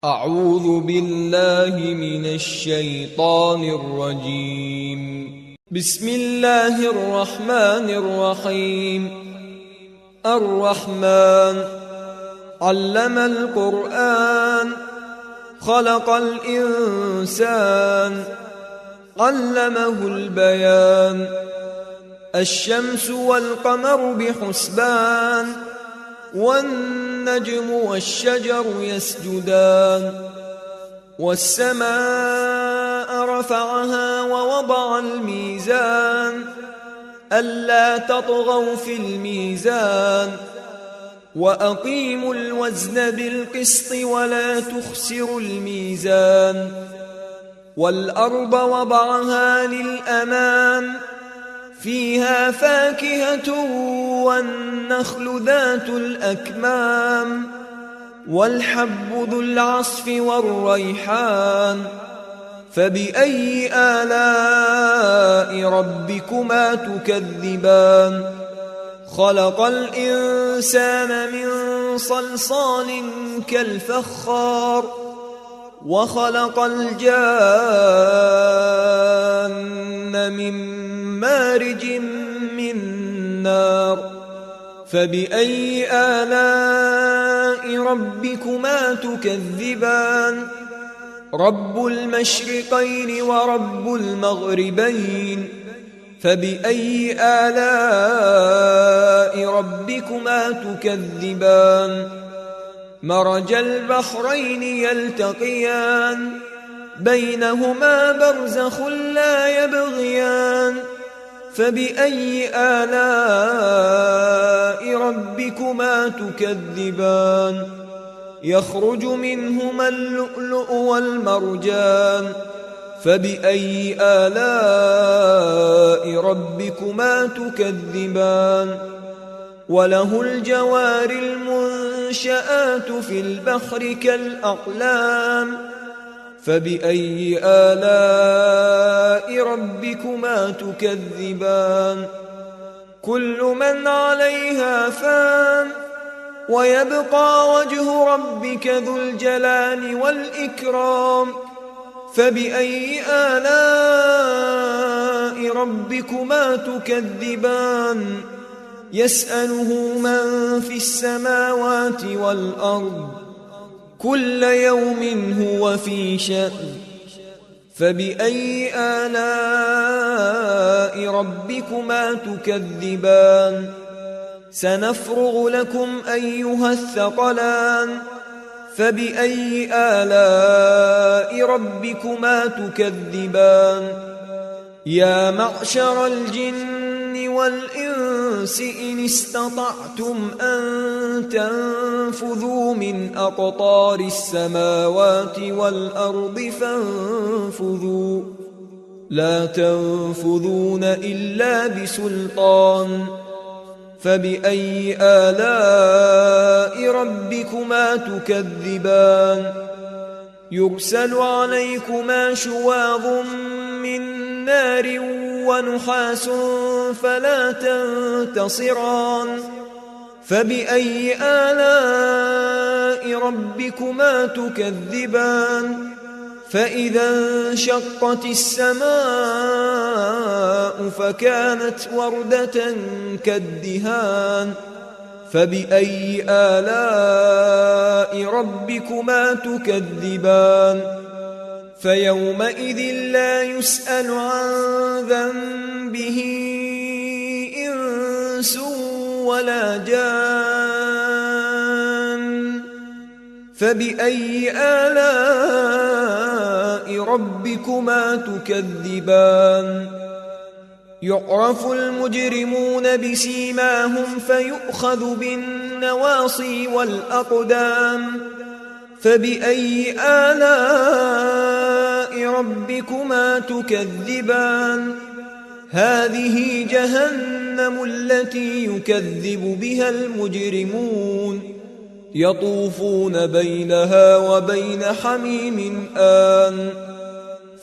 أعوذ بالله من الشيطان الرجيم. بسم الله الرحمن الرحيم. الرحمن علم القرآن خلق الإنسان علمه البيان. الشمس والقمر بحسبان والنجم والشجر يسجدان. والسماء رفعها ووضع الميزان ألا تطغوا في الميزان وأقيموا الوزن بالقسط ولا تخسروا الميزان. والأرض وضعها للأنام فيها فاكهة والنخل ذات الأكمام والحب ذو العصف والريحان. فبأي آلاء ربكما تكذبان؟ خلق الإنسان من صلصال كالفخار وخلق الجان من مارج من نار. فبأي آلاء ربكما تكذبان؟ رب المشرقين ورب المغربين. فبأي آلاء ربكما تكذبان؟ مرج البحرين يلتقيان بينهما برزخ لا يبغيان. فبأي آلاء ربكما تكذبان؟ يخرج منهما اللؤلؤ والمرجان. فبأي آلاء ربكما تكذبان؟ وله الجوار المنشآت في البحر كالأعلام. فبأي آلاء ربكما تكذبان؟ كل من عليها فان ويبقى وجه ربك ذو الجلال والإكرام. فبأي آلاء ربكما تكذبان؟ يسأله من في السماوات والأرض كل يوم هو في شأن. فبأي آلاء ربكما تكذبان؟ سنفرغ لكم أيها الثقلان. فبأي آلاء ربكما تكذبان؟ يا معشر الجن والإنس إن استطعتم أن تنفذوا من أقطار السماوات والأرض فانفذوا لا تنفذون إلا بسلطان. فبأي آلاء ربكما تكذبان؟ يرسل عليكما شواظ من نار ونحاس فلا تنتصران. فبأي آلاء ربكما تكذبان؟ فإذا انشقت السماء فكانت وردة كالدهان. فبأي آلاء ربكما تكذبان؟ فيومئذ لا يسأل عن ذنبه إنس ولا جان. فبأي آلاء ربكما تكذبان؟ يعرف المجرمون بسيماهم فيؤخذ بالنواصي والأقدام. فبأي آلاء ربكما تكذبان؟ هذه جهنم التي يكذب بها المجرمون يطوفون بينها وبين حميم آن.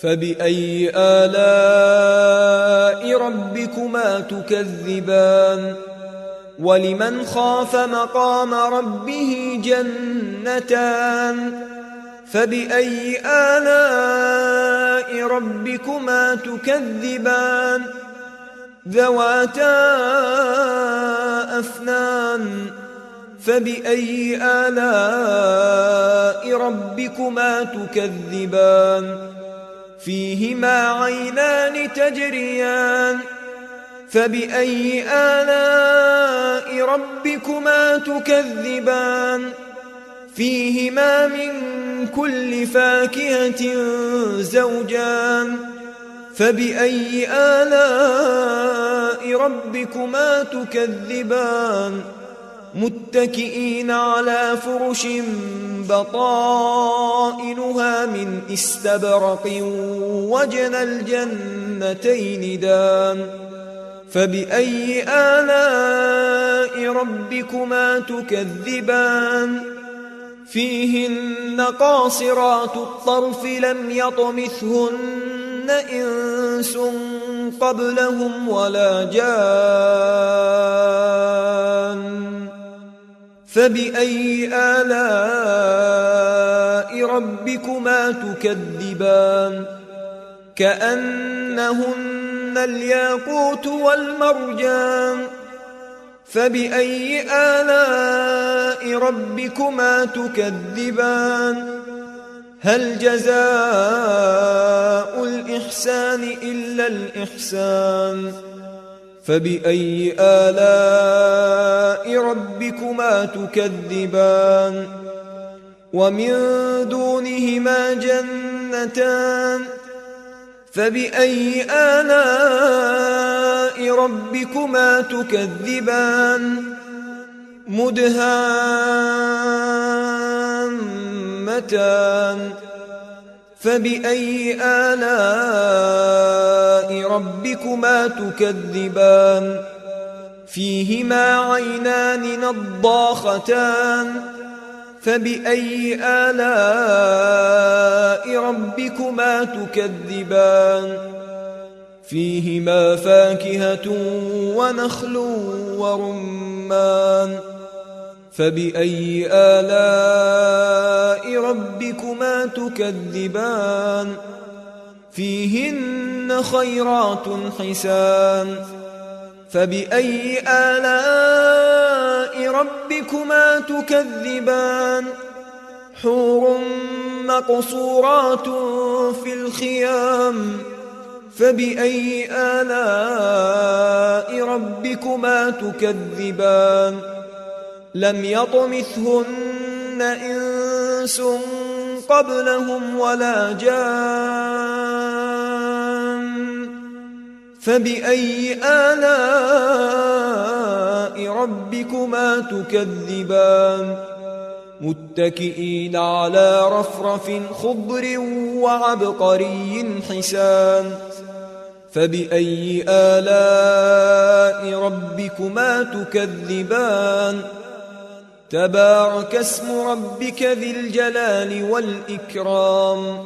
فبأي آلاء ربكما تكذبان؟ ولمن خاف مقام ربه جنتان فبأي آلاء ربكما تكذبان ذواتا أفنان فبأي آلاء ربكما تكذبان فيهما عينان تجريان فبأي آلاء ربكما تكذبان فيهما من كل فاكهة زوجان فبأي آلاء ربكما تكذبان متكئين على فرش بطائنها من استبرق وجنى الجنتين دان فبأي آلاء ربكما تكذبان فيهن قاصرات الطرف لم يطمثهن إنس قبلهم ولا جان فبأي آلاء ربكما تكذبان كأنهن الياقوت والمرجان فبأي آلاء ربكما تكذبان هل جزاء الإحسان إلا الإحسان فبأي آلاء ربكما تكذبان ومن دونهما جنتان فبأي آلاء ربكما تكذبان مدهامتان فبأي آلاء ربكما تكذبان فيهما عينان نضاختان فبأي آلاء ربكما تكذبان فيهما فاكهة ونخل ورمان فبأي آلاء ربكما تكذبان فيهن خيرات حسان فبأي آلاء ربكما تكذبان حور مقصورات في الخيام فبأي آلاء ربكما تكذبان لم يطمثهن إنس قبلهم ولا جان فبأي آلاء ربكما تكذبان متكئين على رفرف خضر وعبقري حسان فبأي آلاء ربكما تكذبان تبارك اسم ربك ذي الجلال والإكرام